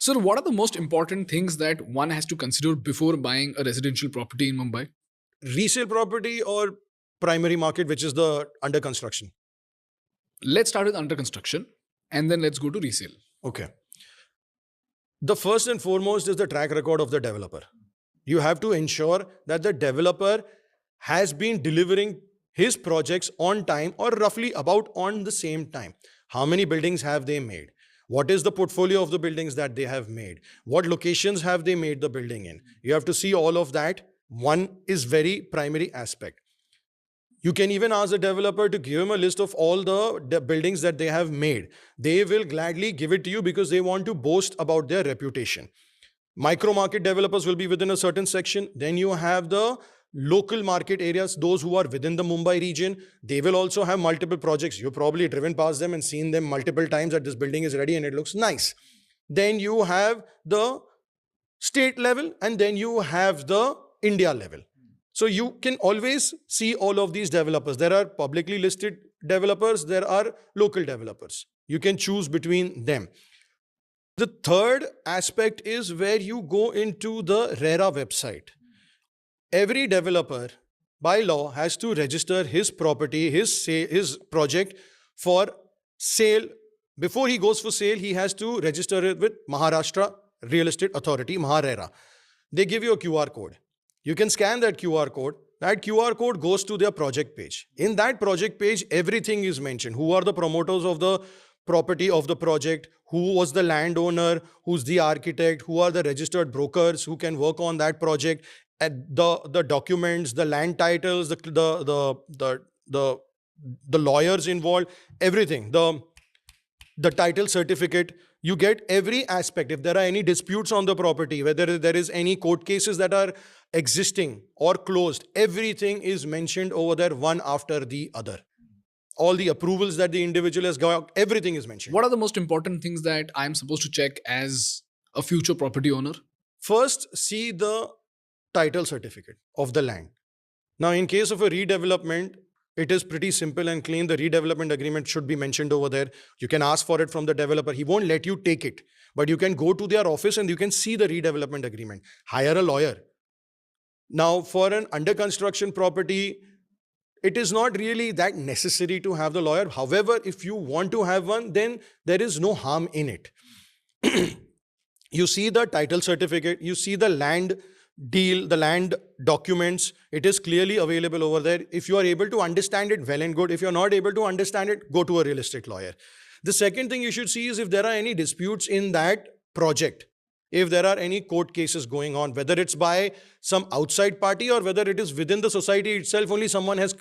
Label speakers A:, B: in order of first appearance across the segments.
A: So what are the most important things that one has to consider before buying a residential property in Mumbai?
B: Resale property or primary market, which is the under construction?
A: Let's start with under construction and then let's go to resale.
B: Okay. The first and foremost is the track record of the developer. You have to ensure that the developer has been delivering his projects on time or roughly about on the same time. How many buildings have they made? What is the portfolio of the buildings that they have made? What locations have they made the building in? You have to see all of that. One is very primary aspect. You can even ask the developer to give him a list of all the buildings that they have made. They will gladly give it to you because they want to boast about their reputation. Micro market developers will be within a certain section. Then you have the local market areas, those who are within the Mumbai region. They will also have multiple projects. You've probably driven past them and seen them multiple times that this building is ready and it looks nice. Then you have the state level and then you have the India level. So you can always see all of these developers. There are publicly listed developers, there are local developers. You can choose between them. The third aspect is where you go into the RERA website. Every developer by law has to register his property, his project for sale. Before he goes for sale, he has to register it with Maharashtra Real Estate Authority, MahaRERA. They give you a QR code. You can scan that QR code. That QR code goes to their project page. In that project page, everything is mentioned. Who are the promoters of the property of the project? Who was the landowner? Who's the architect? Who are the registered brokers who can work on that project? And the documents, the land titles, the lawyers involved, everything. The title certificate. You get every aspect. If there are any disputes on the property, whether there is any court cases that are existing or closed, everything is mentioned over there, one after the other. All the approvals that the individual has got, everything is mentioned.
A: What are the most important things that I'm supposed to check as a future property owner?
B: First, see the title certificate of the land. Now, in case of a redevelopment, it is pretty simple and clean. The redevelopment agreement should be mentioned over there. You can ask for it from the developer. He won't let you take it, but you can go to their office and you can see the redevelopment agreement. Hire a lawyer. Now, for an under construction property, it is not really that necessary to have the lawyer. However, if you want to have one, then there is no harm in it. You see the title certificate, you see the land deal, the land documents, it is clearly available over there. If you are able to understand it, well and good. If you're not able to understand it, go to a real estate lawyer. The second thing you should see is if there are any disputes in that project, if there are any court cases going on, whether it's by some outside party or whether it is within the society itself, only someone has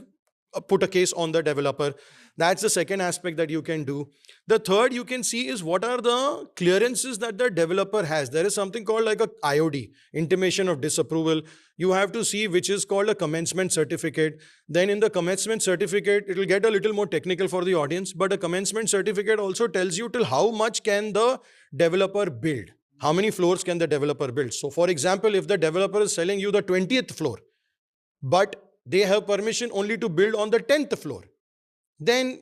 B: put a case on the developer. That's the second aspect that you can do. The third you can see is what are the clearances that the developer has. There is something called like a IOD, intimation of disapproval. You have to see which is called a commencement certificate. Then in the commencement certificate, it will get a little more technical for the audience, but a commencement certificate also tells you till how much can the developer build. How many floors can the developer build? So for example, if the developer is selling you the 20th floor, but they have permission only to build on the 10th floor, then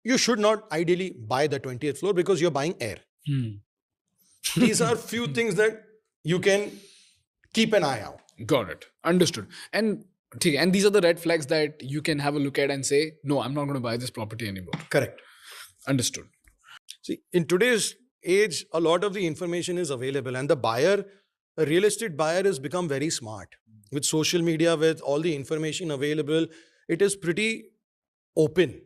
B: you should not ideally buy the 20th floor because you're buying air. These are few things that you can keep an eye out.
A: Got it. Understood. And these are the red flags that you can have a look at and say, no, I'm not going to buy this property anymore.
B: Correct.
A: Understood.
B: See, in today's age, a lot of the information is available and the buyer, a real estate buyer has become very smart. With social media, with all the information available, it is pretty open.